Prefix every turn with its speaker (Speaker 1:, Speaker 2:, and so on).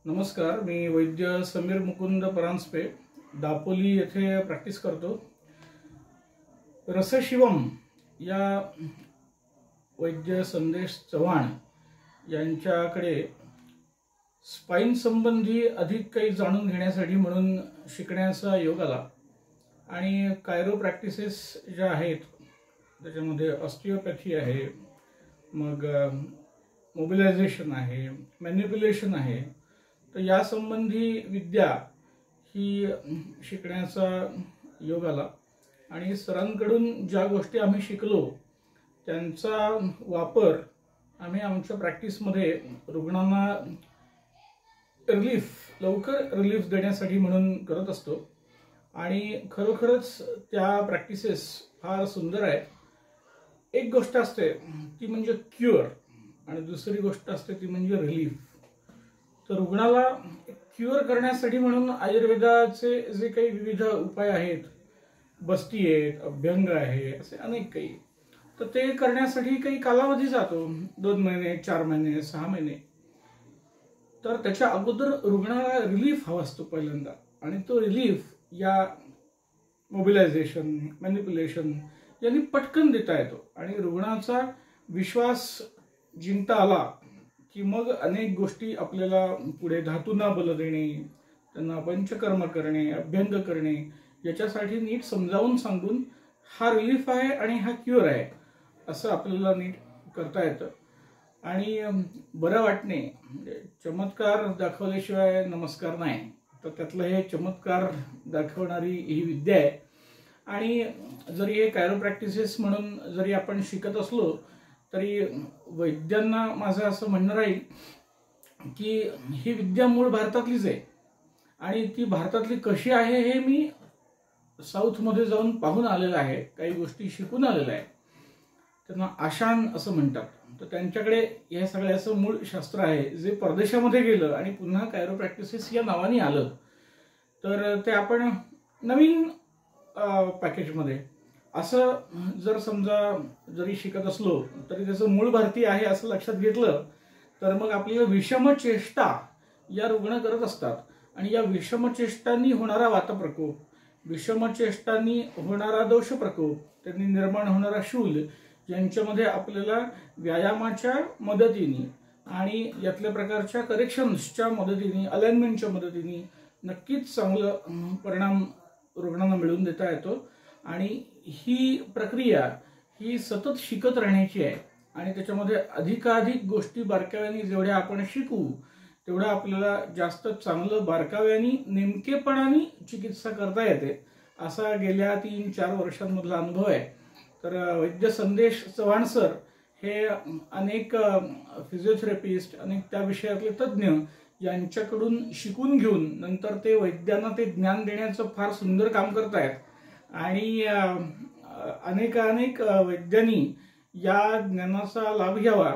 Speaker 1: नमस्कार, मी वैद्य समीर मुकुंद परांजपे दापोली येथे प्रॅक्टिस करतो। रसशिवम या वैद्य संदेश चव्हाण यांच्याकडे स्पाइन संबंधी अधिक काही जाणून घेण्यासाठी म्हणून शिकण्याचा योग आला आणि कायरो प्रॅक्टिसेस ज्या आहेत त्याच्यामध्ये ऑस्टिओपॅथी आहे, मग मोबिलायझेशन आहे, मॅनिप्युलेशन आहे। तर या संबंधी विद्या ही शिकण्याचा योग आला आणि सरांकडून ज्या गोष्टी आम्ही शिकलो त्यांचा वापर आम्ही आमच्या प्रॅक्टिसमध्ये रुग्णांना लवकर रिलीफ देण्यासाठी म्हणून करत असतो आणि खरोखरच त्या प्रॅक्टिसेस फार सुंदर आहेत। एक गोष्ट असते ती म्हणजे क्युअर आणि दुसरी गोष्ट असते ती म्हणजे रिलीफ। तर रुग्णाला क्युअर करण्यासाठी म्हणून आयुर्वेदाचे जे काही विविध उपाय आहेत, बस्ती आहेत, अभ्यंग आहे, असे अनेक काही, तर ते करण्यासाठी काही कालावधी जातो, 2 महिने, 4 महिने, 6 महिने। तर त्याच्या अगोदर रुग्णाला रिलीफ हवा असतो पहिल्यांदा आणि तो रिलीफ या मोबिलायझेशन, मॅनिप्युलेशन यांनी पटकन देता येतो आणि रुग्णाचा विश्वास जिंकता आला की मग अनेक गोष्टी आपल्याला पुढे धातूंना बल देणे, त्यांना पंचकर्म करणे, अभ्यंग करणे याच्यासाठी नीट समजावून सांगून हा रिलीफ आहे आणि हा क्युअर आहे असं आपल्याला नीट करता येतं। आणि बरं वाटणे, चमत्कार दाखवल्याशिवाय नमस्कार नाही, तर त्यातलं हे चमत्कार दाखवणारी ही विद्या आहे। आणि जरी हे कायरो प्रॅक्टिसेस म्हणून जरी आपण शिकत असलो तरी वैद्यांना माझं असं म्हणणं राहील की ही विद्या मूळ भारतातलीच आहे आणि ती भारतातली कशी आहे हे मी साऊथमध्ये जाऊन पाहून आलेलं आहे, काही गोष्टी शिकून आलेल्या आहे। त्यांना आशान असं म्हणतात, तर त्यांच्याकडे या सगळ्याचं मूळ शास्त्र आहे जे परदेशामध्ये गेलं आणि पुन्हा कायरो प्रॅक्टिसेस या नावाने आलं। तर ते आपण नवीन पॅकेजमध्ये असं जर समजा जरी शिकत असलो तरी त्याचं मूळ भारतीय आहे असं लक्षात घेतलं तर मग आपल्याला विषमचेष्टा या रुग्ण करत असतात आणि या विषमचेष्टांनी होणारा वातप्रकोप, विषमचेष्टांनी होणारा दोष प्रकोप, त्यांनी निर्माण होणारा शूल यांच्यामध्ये आपल्याला व्यायामाच्या मदतीने आणि यातल्या प्रकारच्या करेक्शन्सच्या मदतीने, अलाइनमेंटच्या मदतीने नक्कीच चांगलं परिणाम रुग्णांना मिळवून देता येतो। आणि ही प्रक्रिया ही सतत शिकत राहण्याची आहे आणि त्याच्यामध्ये अधिकाधिक गोष्टी बारकाव्याने जेवढ्या आपण शिकू तेवढं आपल्याला जास्त चांगलं बारकाव्याने नेमकेपणाने चिकित्सा करता येते असा गेल्या 3-4 वर्षांमधला अनुभव आहे। तर वैद्य संदेश चव्हाण सर हे अनेक फिजिओथेरपिस्ट, अनेक त्या विषयातले तज्ज्ञ यांच्याकडून शिकून घेऊन नंतर ते वैद्यांना ते ज्ञान देण्याचं फार सुंदर काम करतायत आणि अनेक वैद्यांनी या ज्ञानाचा लाभ घ्यावा